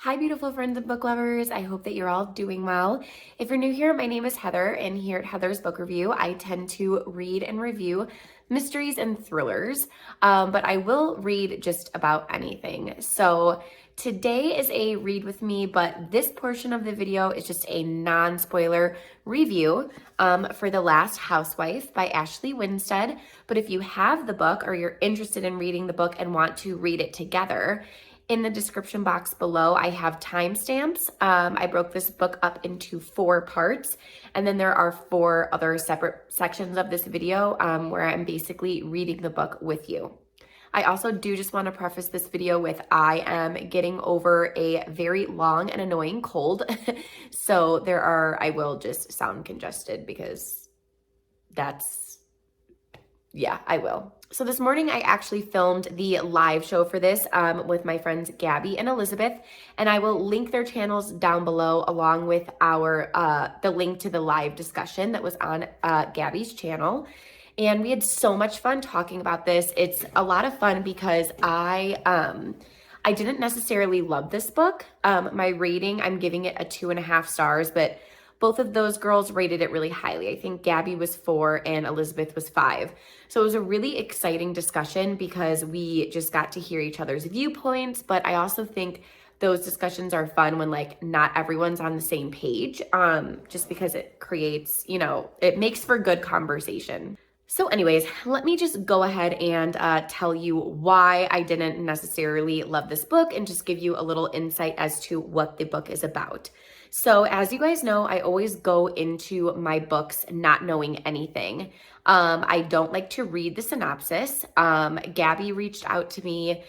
Hi, beautiful friends and book lovers. I hope that you're all doing well. If you're new here, my name is Heather, and here at Heather's Book Review, I tend to read and review mysteries and thrillers, but I will read just about anything. So today is a read with me, but this portion of the video is just a non-spoiler review for The Last Housewife by Ashley Winstead. But if you have the book or you're interested in reading the book and want to read it together, in the description box below, I have timestamps. I broke this book up into 4 parts, and then there are 4 other separate sections of this video where I'm basically reading the book with you. I also do just want to preface this video with I am getting over a very long and annoying cold. So I will just sound congested because yeah, I will. So this morning I actually filmed the live show for this with my friends Gabby and Elizabeth, and I will link their channels down below along with the link to the live discussion that was on Gabby's channel. And we had so much fun talking about this. It's a lot of fun because I didn't necessarily love this book. My rating, I'm giving it a 2.5 stars, but both of those girls rated it really highly. I think Gabby was 4 and Elizabeth was 5. So it was a really exciting discussion because we just got to hear each other's viewpoints, but I also think those discussions are fun when not everyone's on the same page, just because it creates, it makes for good conversation. So anyways, let me just go ahead and tell you why I didn't necessarily love this book and just give you a little insight as to what the book is about. So as you guys know, I always go into my books not knowing anything. I don't like to read the synopsis. Gabby reached out to me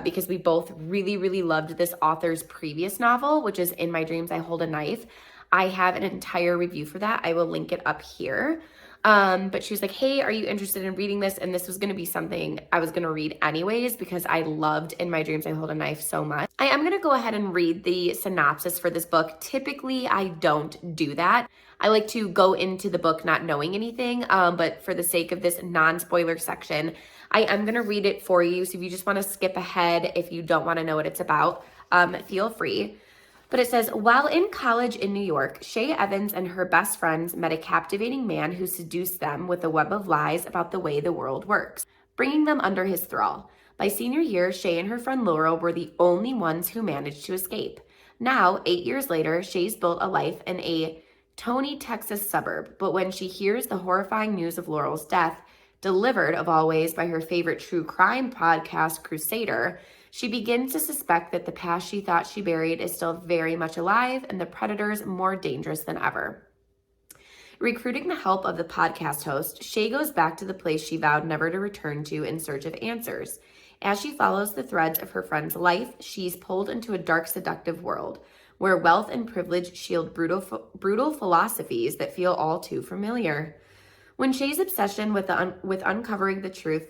because we both really, really loved this author's previous novel, which is In My Dreams I Hold a Knife. I have an entire review for that. I will link it up here. But she was like, hey, are you interested in reading this? And this was going to be something I was going to read anyways because I loved In My Dreams I Hold a Knife so much. I am going to go ahead and read the synopsis for this book. Typically, I don't do that. I like to go into the book not knowing anything, but for the sake of this non-spoiler section, I am going to read it for you. So if you just want to skip ahead, if you don't want to know what it's about, feel free. But it says, while in college in New York, Shay Evans and her best friends met a captivating man who seduced them with a web of lies about the way the world works, bringing them under his thrall. By senior year, Shay and her friend Laurel were the only ones who managed to escape. Now, 8 years later, Shay's built a life in a Tony, Texas suburb, but when she hears the horrifying news of Laurel's death, delivered of all ways by her favorite true crime podcast, Crusader, she begins to suspect that the past she thought she buried is still very much alive and the predators more dangerous than ever. Recruiting the help of the podcast host, Shay goes back to the place she vowed never to return to in search of answers. As she follows the threads of her friend's life, she's pulled into a dark, seductive world where wealth and privilege shield brutal philosophies that feel all too familiar. When Shay's obsession with uncovering the truth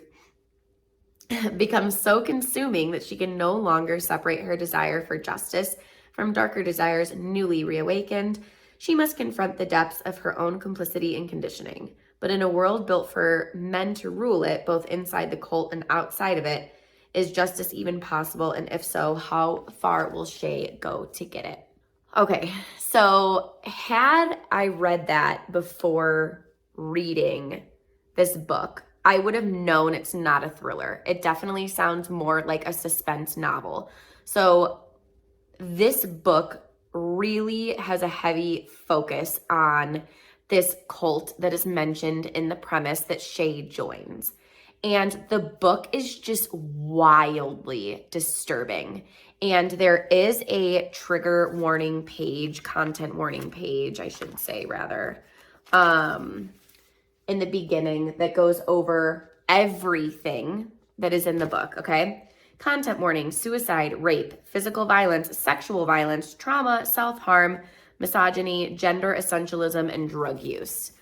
becomes so consuming that she can no longer separate her desire for justice from darker desires newly reawakened, she must confront the depths of her own complicity and conditioning. But in a world built for men to rule it, both inside the cult and outside of it, is justice even possible? And if so, how far will Shay go to get it? Okay, so had I read that before reading this book, I would have known it's not a thriller. It definitely sounds more like a suspense novel. So this book really has a heavy focus on this cult that is mentioned in the premise that Shay joins. And the book is just wildly disturbing. And there is a trigger warning page, content warning page, I should say rather, in the beginning that goes over everything that is in the book, okay? Content warning, suicide, rape, physical violence, sexual violence, trauma, self-harm, misogyny, gender essentialism, and drug use.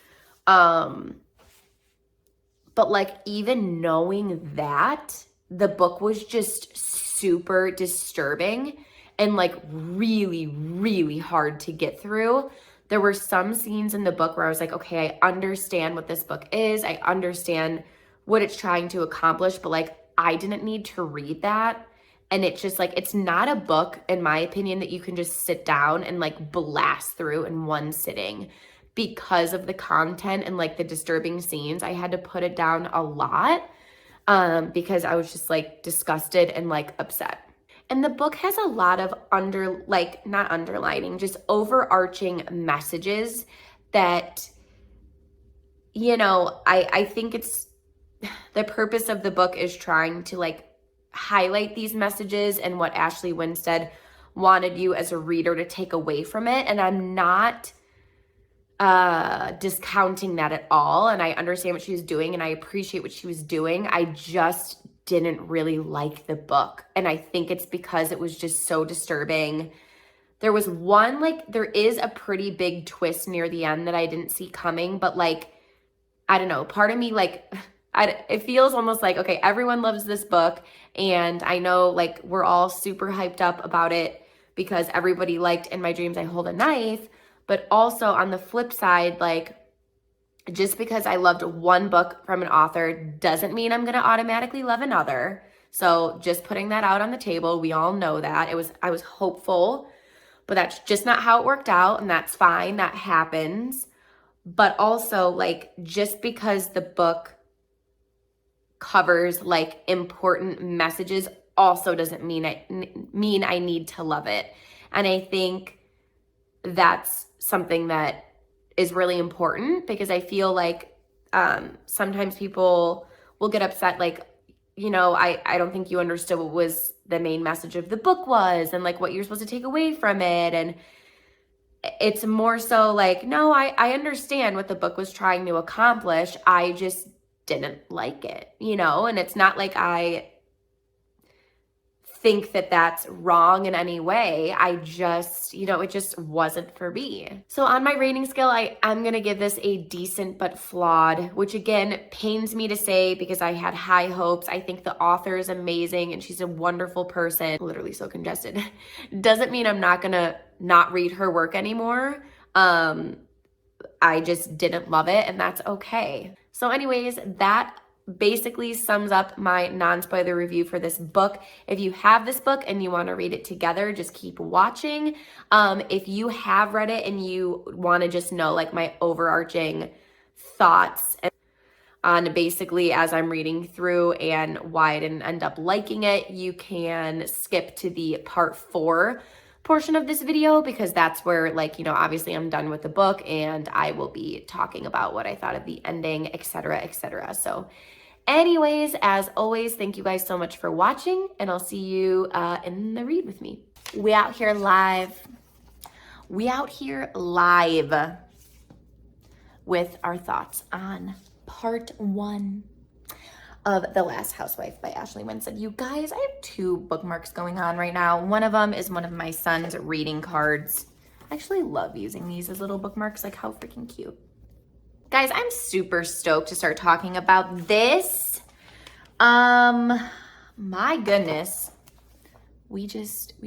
But even knowing that, the book was just super disturbing and really, really hard to get through. There were some scenes in the book where I was like, okay, I understand what this book is. I understand what it's trying to accomplish, but I didn't need to read that. And it's just like, it's not a book, in my opinion, that you can just sit down and like blast through in one sitting because of the content and like the disturbing scenes. I had to put it down a lot because I was just like disgusted and like upset. And the book has a lot of not underlining, just overarching messages that, you know, I think it's the purpose of the book is trying to like highlight these messages and what Ashley Winstead wanted you as a reader to take away from it. And I'm not discounting that at all. And I understand what she was doing and I appreciate what she was doing. I just didn't really like the book. And I think it's because it was just so disturbing. There was one, like, there is a pretty big twist near the end that I didn't see coming, but like, I don't know, part of me, like, it feels almost like, okay, everyone loves this book. And I know like we're all super hyped up about it because everybody liked In My Dreams I Hold a Knife. But also on the flip side, like, just because I loved one book from an author doesn't mean I'm going to automatically love another. So just putting that out on the table, we all know that. I was hopeful, but that's just not how it worked out, and that's fine. That happens. But also, like, just because the book covers like important messages also doesn't mean I need to love it. And I think that's something that is really important because I feel like sometimes people will get upset, like, you know, I don't think you understood what was the main message of the book was and like what you're supposed to take away from it. And it's more so like, no, I understand what the book was trying to accomplish. I just didn't like it, you know? And it's not like I think that that's wrong in any way. I just, you know, it just wasn't for me. So on my rating scale, I'm going to give this a decent but flawed, which again pains me to say because I had high hopes. I think the author is amazing and she's a wonderful person. Literally so congested. Doesn't mean I'm not going to not read her work anymore. I just didn't love it, and that's okay. So anyways, that basically sums up my non-spoiler review for this book. If you have this book and you want to read it together, just keep watching. If you have read it and you want to just know like my overarching thoughts on basically as I'm reading through and why I didn't end up liking it, you can skip to the part 4 portion of this video because that's where, like, you know, obviously I'm done with the book and I will be talking about what I thought of the ending, etc., etc. So anyways, as always, thank you guys so much for watching, and I'll see you in the read with me. We out here live with our thoughts on part 1 of The Last Housewife by Ashley Winstead. You guys, I have 2 bookmarks going on right now. One of them is one of my son's reading cards. I actually love using these as little bookmarks. Like, how freaking cute. Guys, I'm super stoked to start talking about this. My goodness. We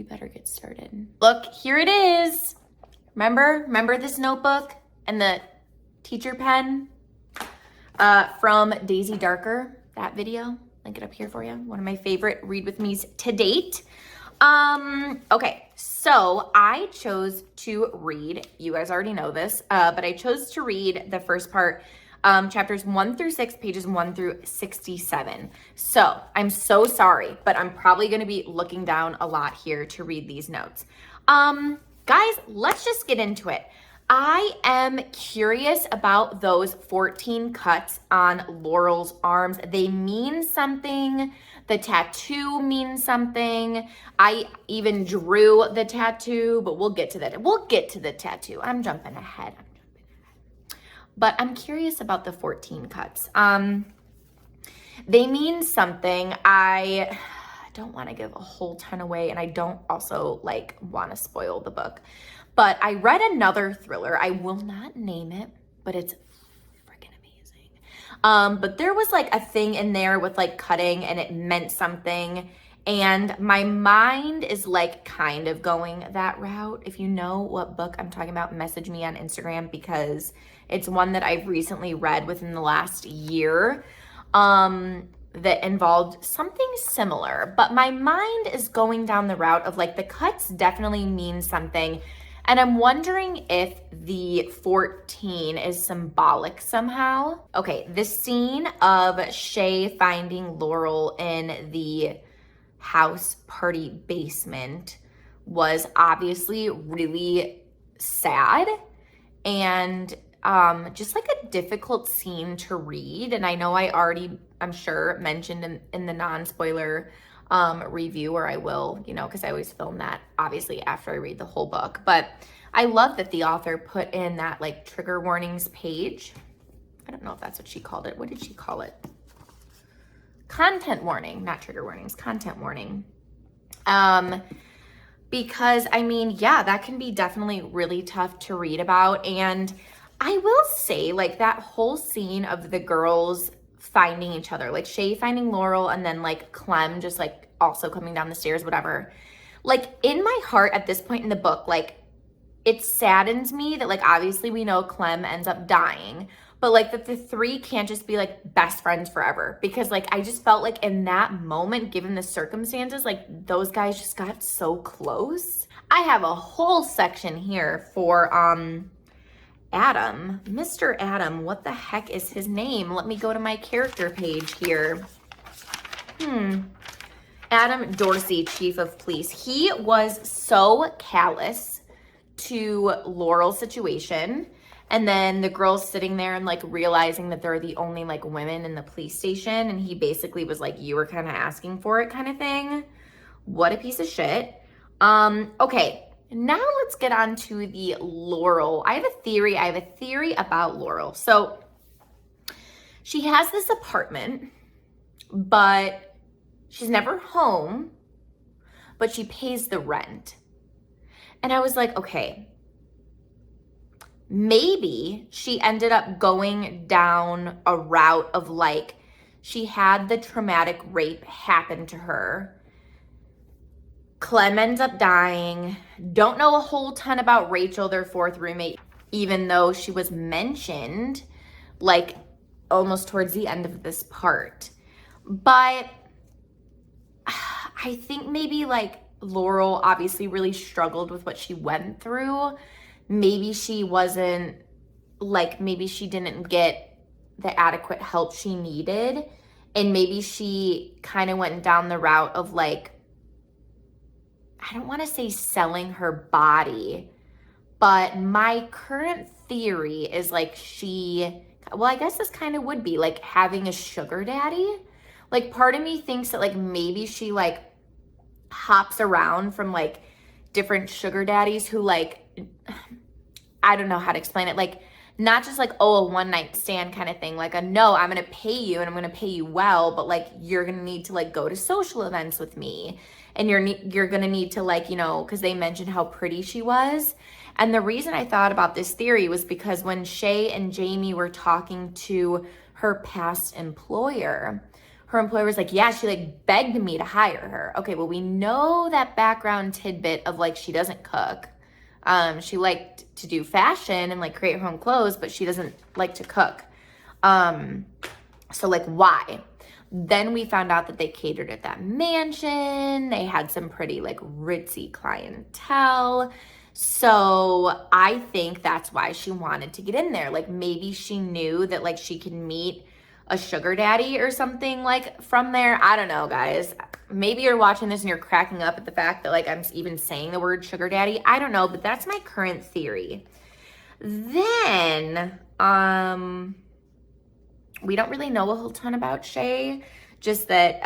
better get started. Look, here it is. Remember this notebook and the teacher pen from Daisy Darker? That video, link it up here for you. One of my favorite read with me's to date. Okay, so I chose to read, you guys already know this, but I chose to read the first part, chapters 1 through 6, pages 1 through 67. So I'm so sorry, but I'm probably going to be looking down a lot here to read these notes. Guys, let's just get into it. I am curious about those 14 cuts on Laurel's arms. They mean something. The tattoo means something. I even drew the tattoo, but we'll get to that. We'll get to the tattoo. I'm jumping ahead. But I'm curious about the 14 cuts. They mean something. I don't want to give a whole ton away, and I don't also like want to spoil the book. But I read another thriller. I will not name it, but it's freaking amazing. But there was like a thing in there with like cutting and it meant something. And my mind is like kind of going that route. If you know what book I'm talking about, message me on Instagram because it's one that I've recently read within the last year. that involved something similar, but my mind is going down the route of like the cuts definitely mean something. And I'm wondering if the 14 is symbolic somehow. Okay, the scene of Shay finding Laurel in the house party basement was obviously really sad and just like a difficult scene to read. And I know I already, I'm sure, mentioned in the non-spoiler review, or I will, you know, because I always film that obviously after I read the whole book. But I love that the author put in that like trigger warnings page. I don't know if that's what she called it. What did she call it? Content warning, not trigger warnings, content warning. Because I mean, yeah, that can be definitely really tough to read about. And I will say, like, that whole scene of the girls finding each other, like Shay finding Laurel and then like Clem just like also coming down the stairs, whatever. Like, in my heart at this point in the book, like, it saddens me that like obviously we know Clem ends up dying, but like that the three can't just be like best friends forever, because like I just felt like in that moment, given the circumstances, like those guys just got so close. I have a whole section here for Adam. Mr. Adam, what the heck is his name? Let me go to my character page here. Adam Dorsey, chief of police. He was so callous to Laurel's situation, and then the girls sitting there and like realizing that they're the only like women in the police station, and he basically was like, you were kind of asking for it kind of thing. What a piece of shit. Okay, now let's get on to the Laurel. I have a theory about Laurel. So she has this apartment, but she's never home, but she pays the rent. And I was like, okay, maybe she ended up going down a route of like, she had the traumatic rape happen to her. Clem ends up dying. Don't know a whole ton about Rachel, their fourth roommate, even though she was mentioned like almost towards the end of this part. But I think maybe like Laurel obviously really struggled with what she went through. Maybe she wasn't like, maybe she didn't get the adequate help she needed. And maybe she kind of went down the route of like, I don't want to say selling her body, but my current theory is like well, I guess this kind of would be like having a sugar daddy. Like part of me thinks that like maybe she like hops around from like different sugar daddies who like, I don't know how to explain it. Like not just like, oh, a one night stand kind of thing. Like a, no, I'm going to pay you and I'm going to pay you well, but like you're going to need to like go to social events with me. And you're going to need to like, you know, because they mentioned how pretty she was. And the reason I thought about this theory was because when Shay and Jamie were talking to her past employer, her employer was like, yeah, she like begged me to hire her. Okay, well, we know that background tidbit of like, she doesn't cook. She liked to do fashion and like create her own clothes, but she doesn't like to cook. So like, why? Then we found out that they catered at that mansion. They had some pretty like ritzy clientele. So I think that's why she wanted to get in there. Like maybe she knew that like she could meet a sugar daddy or something like from there. I don't know, guys. Maybe you're watching this and you're cracking up at the fact that like I'm even saying the word sugar daddy. I don't know, but that's my current theory. Then, we don't really know a whole ton about Shay, just that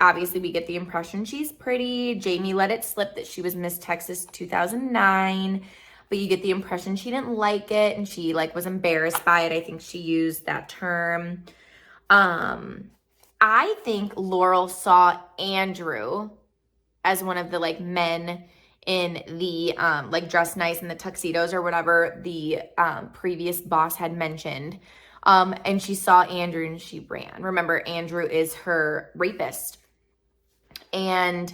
obviously we get the impression she's pretty. Jamie let it slip that she was Miss Texas 2009, but you get the impression she didn't like it and she like was embarrassed by it. I think she used that term. I think Laurel saw Andrew as one of the like men in the like dressed nice in the tuxedos or whatever the previous boss had mentioned. And she saw Andrew and she ran. Remember, Andrew is her rapist. And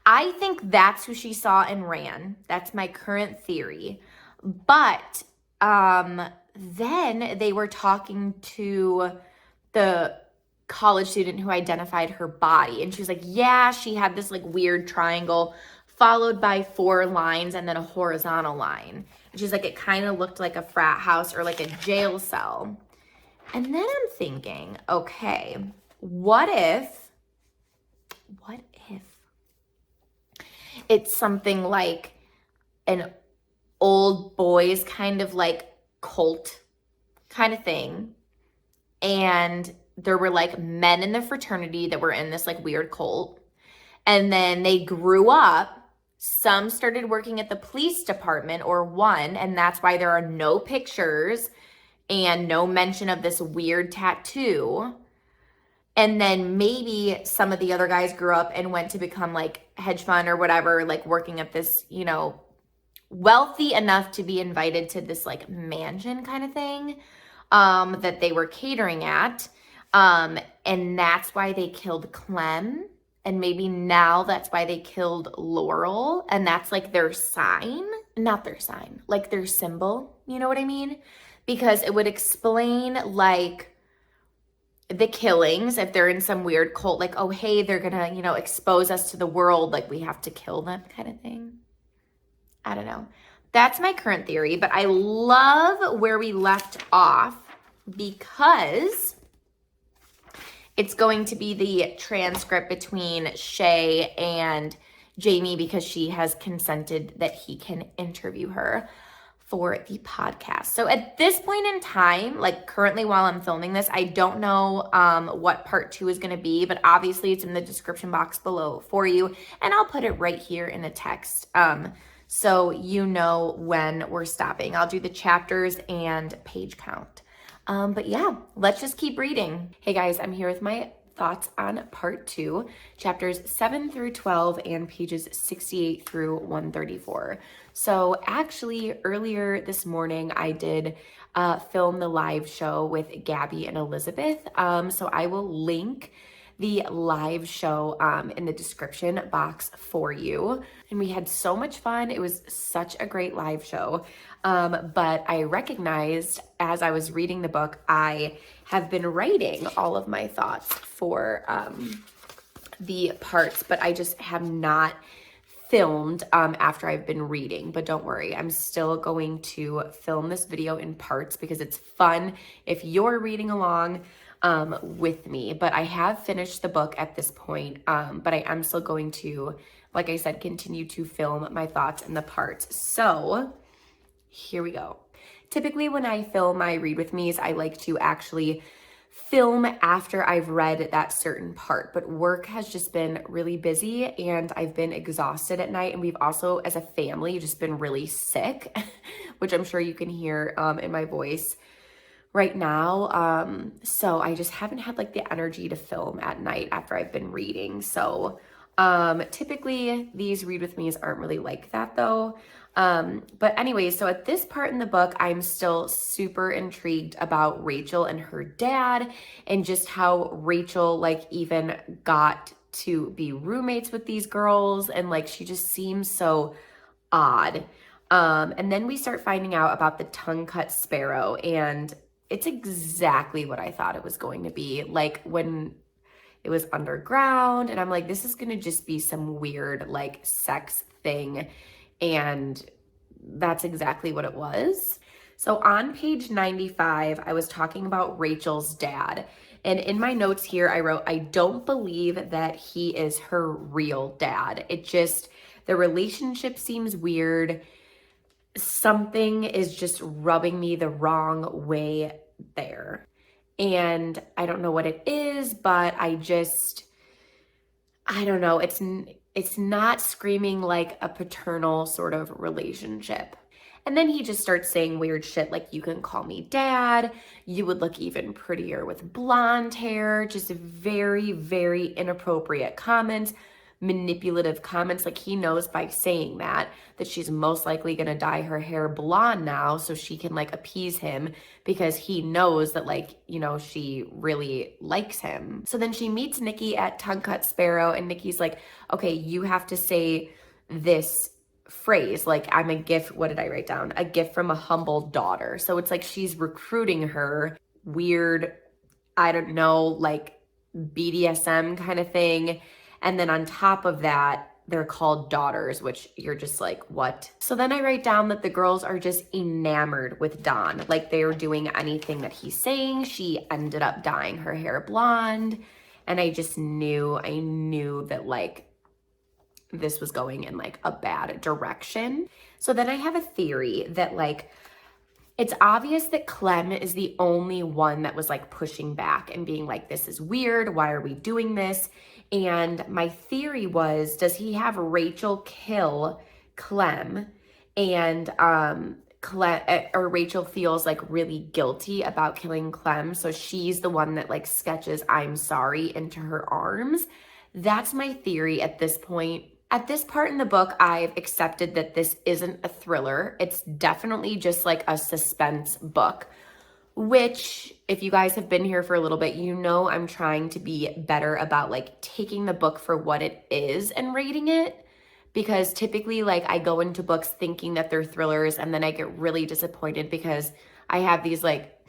I think that's who she saw and ran. That's my current theory. But then they were talking to the college student who identified her body. And she was like, yeah, she had this like weird triangle followed by 4 lines and then a horizontal line. And she's like, it kind of looked like a frat house or like a jail cell. And then I'm thinking, okay, what if it's something like an old boys kind of like cult kind of thing, and there were like men in the fraternity that were in this like weird cult, and then they grew up, some started working at the police department or one, and that's why there are no pictures and no mention of this weird tattoo. And then maybe some of the other guys grew up and went to become like hedge fund or whatever, like working at this, you know, wealthy enough to be invited to this like mansion kind of thing that they were catering at. And that's why they killed Clem. And maybe now that's why they killed Laurel. And that's like their sign, not their sign, like their symbol. You know what I mean? Because it would explain like the killings if they're in some weird cult, like, oh, hey, they're gonna, you know, expose us to the world, like we have to kill them kind of thing. I don't know. That's my current theory, but I love where we left off because it's going to be the transcript between Shay and Jamie because she has consented that he can interview her for the podcast. So at this point in time, like currently while I'm filming this, I don't know what part 2 is going to be, but obviously it's in the description box below for you, and I'll put it right here in the text so you know when we're stopping. I'll do the chapters and page count. But yeah, let's just keep reading. Hey guys, I'm here with my thoughts on part 2, chapters 7 through 12 and pages 68 through 134. So actually earlier this morning, I did film the live show with Gabby and Elizabeth. So I will link the live show in the description box for you. And we had so much fun. It was such a great live show. But I recognized as I was reading the book, I have been writing all of my thoughts for the parts, but I just have not filmed after I've been reading. But don't worry, I'm still going to film this video in parts because it's fun if you're reading along with me. But I have finished the book at this point, but I am still going to, like I said, continue to film my thoughts in the parts. So here we go. Typically when I film my read with me's, I like to actually film after I've read that certain part, but work has just been really busy and I've been exhausted at night, and we've also as a family just been really sick, which I'm sure you can hear in my voice right now. So I just haven't had like the energy to film at night after I've been reading. So typically these read with me's aren't really like that though. But anyways, so at this part in the book, I'm still super intrigued about Rachel and her dad and just how Rachel like even got to be roommates with these girls, and like she just seems so odd. And then we start finding out about the tongue-cut sparrow, and it's exactly what I thought it was going to be. Like when it was underground, and I'm like, this is gonna just be some weird like sex thing. And that's exactly what it was. So on page 95, I was talking about Rachel's dad. And in my notes here, I wrote, I don't believe that he is her real dad. It just, the relationship seems weird. Something is just rubbing me the wrong way there. And I don't know what it is, but I don't know. It's not screaming like a paternal sort of relationship. And then he just starts saying weird shit like, you can call me dad. You would look even prettier with blonde hair. Just very, very inappropriate comments, manipulative comments. Like he knows by saying that she's most likely going to dye her hair blonde now so she can like appease him, because he knows that like, you know, she really likes him. So then she meets Nikki at Tongue Cut Sparrow, and Nikki's like, okay, you have to say this phrase, like, I'm a gift. What did I write down? A gift from a humble daughter. So it's like she's recruiting her. Weird, I don't know, like BDSM kind of thing. And then on top of that, they're called daughters, which you're just like, what? So then I write down that the girls are just enamored with Don. Like they were doing anything that he's saying. She ended up dyeing her hair blonde. And I knew that like this was going in like a bad direction. So then I have a theory that like, it's obvious that Clem is the only one that was like pushing back and being like, this is weird. Why are we doing this? And my theory was, does he have Rachel kill Clem? And Rachel feels like really guilty about killing Clem. So she's the one that like sketches I'm sorry into her arms. That's my theory at this point. At this part in the book, I've accepted that this isn't a thriller. It's definitely just like a suspense book, which if you guys have been here for a little bit, you know I'm trying to be better about like taking the book for what it is and rating it. Because typically like I go into books thinking that they're thrillers and then I get really disappointed because I have these like,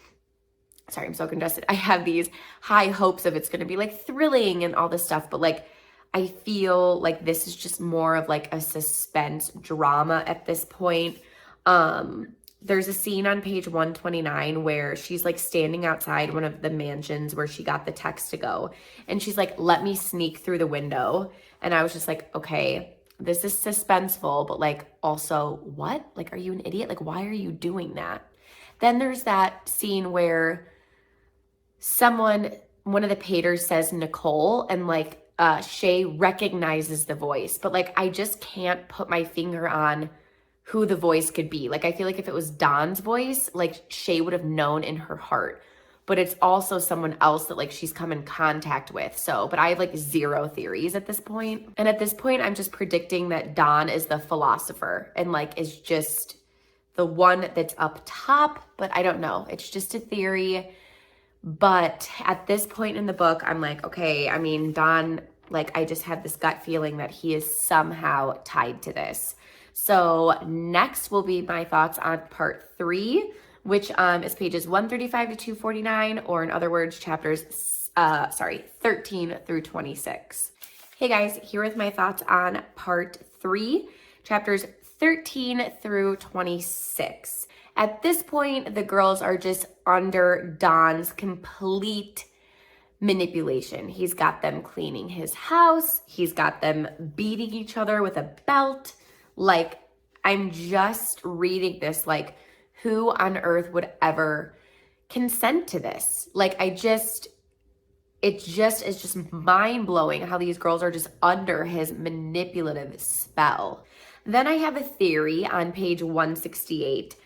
sorry, I'm so congested. I have these high hopes of it's going to be like thrilling and all this stuff. But like, I feel like this is just more of like a suspense drama at this point. There's a scene on page 129 where she's like standing outside one of the mansions where she got the text to go. And she's like, let me sneak through the window. And I was just like, okay, this is suspenseful, but like also what? Like, are you an idiot? Like, why are you doing that? Then there's that scene where one of the paters says Nicole, and like Shay recognizes the voice, but like I just can't put my finger on who the voice could be. Like I feel like if it was Don's voice, like Shay would have known in her heart, but it's also someone else that like she's come in contact with. So, but I have like zero theories at this point. And at this point, I'm just predicting that Don is the philosopher and like is just the one that's up top, but I don't know. It's just a theory. But at this point in the book, I'm like, okay, I mean, Don, like, I just have this gut feeling that he is somehow tied to this. So next will be my thoughts on part 3, which is pages 135 to 249, or in other words, chapters, 13 through 26. Hey guys, here with my thoughts on part 3, chapters 13 through 26. At this point, the girls are just under Don's complete manipulation. He's got them cleaning his house. He's got them beating each other with a belt. Like, I'm just reading this, like, who on earth would ever consent to this? Like, it just is just mind-blowing how these girls are just under his manipulative spell. Then I have a theory on page 168.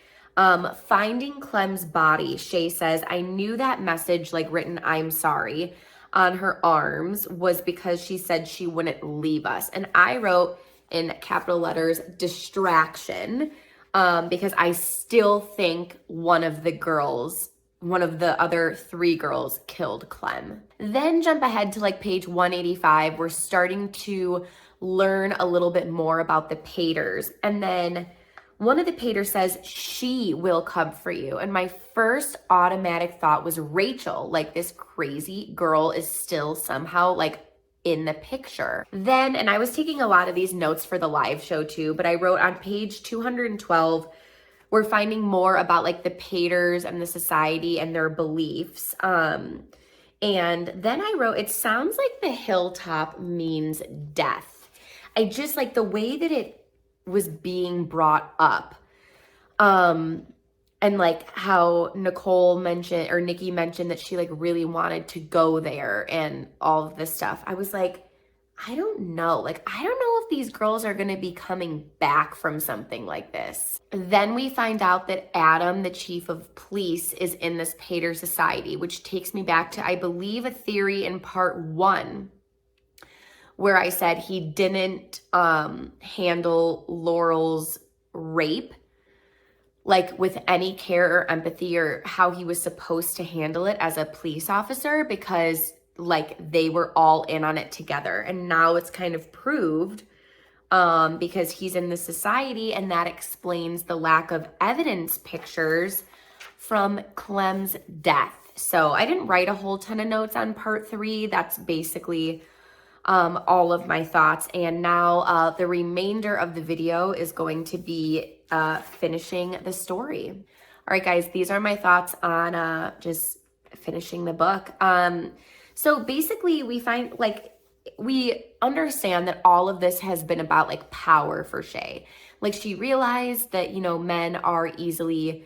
Finding Clem's body, Shay says, I knew that message, like written, I'm sorry, on her arms was because she said she wouldn't leave us. And I wrote in capital letters, distraction, because I still think one of the other 3 girls killed Clem. Then jump ahead to like page 185. We're starting to learn a little bit more about the Paters. And then one of the Paters says, she will come for you. And my first automatic thought was Rachel, like this crazy girl is still somehow like in the picture. Then, and I was taking a lot of these notes for the live show too, but I wrote on page 212, we're finding more about like the Paters and the society and their beliefs. And then I wrote, it sounds like the hilltop means death. I just like the way that it was being brought up. And like how Nikki mentioned that she like really wanted to go there and all of this stuff. I was like, I don't know. Like, I don't know if these girls are going to be coming back from something like this. Then we find out that Adam, the chief of police, is in this Pater society, which takes me back to, I believe, a theory in part 1 where I said he didn't handle Laurel's rape like with any care or empathy or how he was supposed to handle it as a police officer because like they were all in on it together. And now it's kind of proved because he's in the society, and that explains the lack of evidence pictures from Clem's death. So I didn't write a whole ton of notes on part 3. That's basically all of my thoughts. And now the remainder of the video is going to be finishing the story. All right, guys, these are my thoughts on just finishing the book. So basically we understand that all of this has been about like power for Shay. Like she realized that, men are easily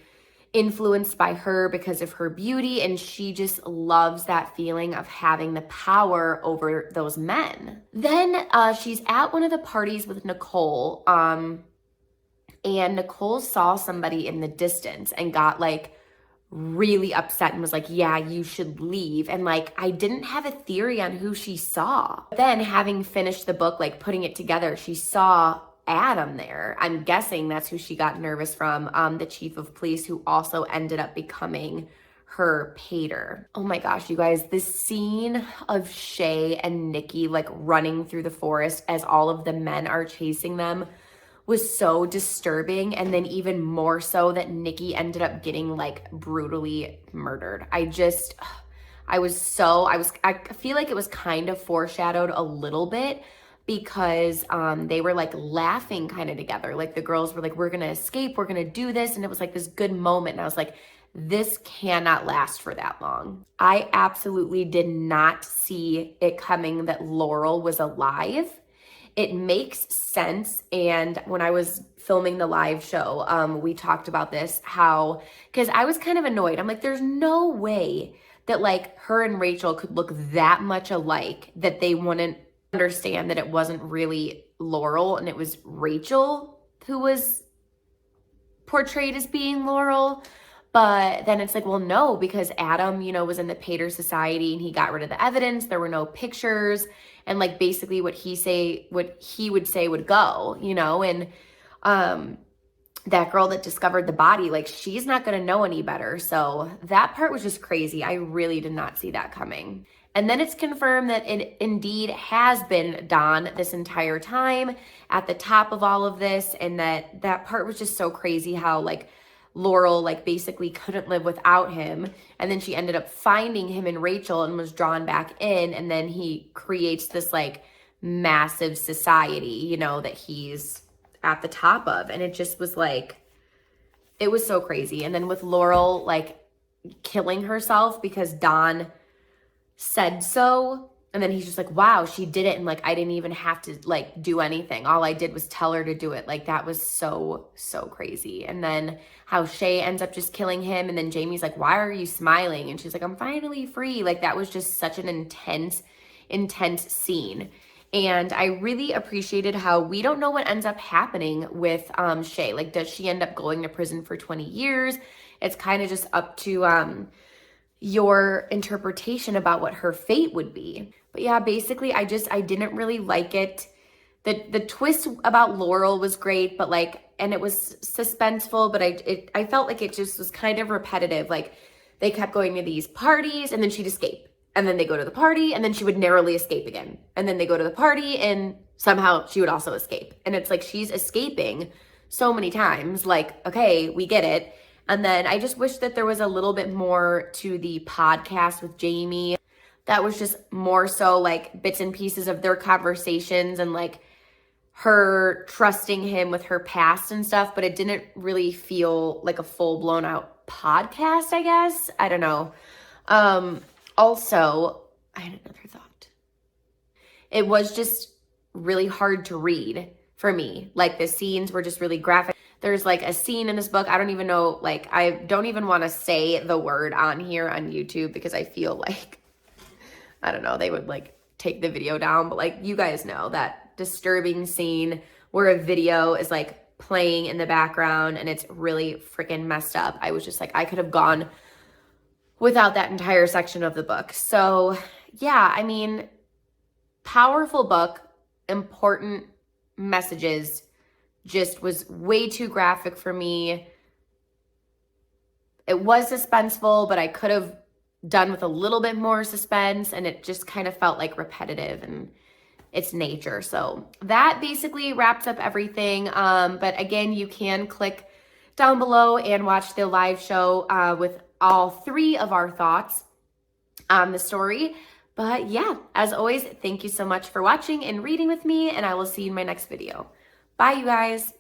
influenced by her because of her beauty, and she just loves that feeling of having the power over those men. Then she's at one of the parties with Nicole, and Nicole saw somebody in the distance and got like really upset and was like, yeah, you should leave. And like, I didn't have a theory on who she saw. Then having finished the book, like putting it together, she saw Adam there. I'm guessing that's who she got nervous from, the chief of police, who also ended up becoming her pater. Oh my gosh, you guys, this scene of Shay and Nikki like running through the forest as all of the men are chasing them was so disturbing. And then even more so that Nikki ended up getting like brutally murdered. I feel like it was kind of foreshadowed a little bit, because they were like laughing kind of together. Like the girls were like, we're gonna escape, we're gonna do this. And it was like this good moment. And I was like, this cannot last for that long. I absolutely did not see it coming that Laurel was alive. It makes sense. And when I was filming the live show, we talked about this, because I was kind of annoyed. I'm like, there's no way that like her and Rachel could look that much alike that they wouldn't understand that it wasn't really Laurel and it was Rachel who was portrayed as being Laurel. But then it's like, well, no, because Adam, was in the Pater Society and he got rid of the evidence. There were no pictures. And like basically what he would say would go, and that girl that discovered the body, like she's not going to know any better. So that part was just crazy. I really did not see that coming. And then it's confirmed that it indeed has been Don this entire time at the top of all of this. And that part was just so crazy how like Laurel like basically couldn't live without him. And then she ended up finding him in Rachel and was drawn back in. And then he creates this like massive society, that he's at the top of. And it just was like, it was so crazy. And then with Laurel like killing herself because Don said so, and then he's just like, wow, she did it, and like I didn't even have to like do anything, all I did was tell her to do it. Like that was so crazy. And then how Shay ends up just killing him, and then Jamie's like, why are you smiling? And she's like, I'm finally free. Like that was just such an intense scene. And I really appreciated how we don't know what ends up happening with Shay. Like, does she end up going to prison for 20 years? It's kind of just up to your interpretation about what her fate would be. But yeah, basically I didn't really like it. The twist about Laurel was great, but like, and it was suspenseful, but I felt like it just was kind of repetitive. Like they kept going to these parties and then she'd escape. And then they go to the party and then she would narrowly escape again. And then they go to the party and somehow she would also escape. And it's like she's escaping so many times. Like, okay, we get it. And then I just wish that there was a little bit more to the podcast with Jamie. That was just more so like bits and pieces of their conversations and like her trusting him with her past and stuff. But it didn't really feel like a full blown out podcast, I guess. I don't know. Also, I had another thought. It was just really hard to read for me. Like the scenes were just really graphic. There's like a scene in this book. I don't even know, like, I don't even want to say the word on here on YouTube because I feel like, I don't know, they would like take the video down. But like, you guys know that disturbing scene where a video is like playing in the background and it's really freaking messed up. I was just like, I could have gone without that entire section of the book. So yeah, I mean, powerful book, important messages, just was way too graphic for me. It was suspenseful, but I could have done with a little bit more suspense, and it just kind of felt like repetitive in its nature. So that basically wraps up everything. But again, you can click down below and watch the live show with all three of our thoughts on the story. But yeah, as always, thank you so much for watching and reading with me, and I will see you in my next video. Bye, you guys.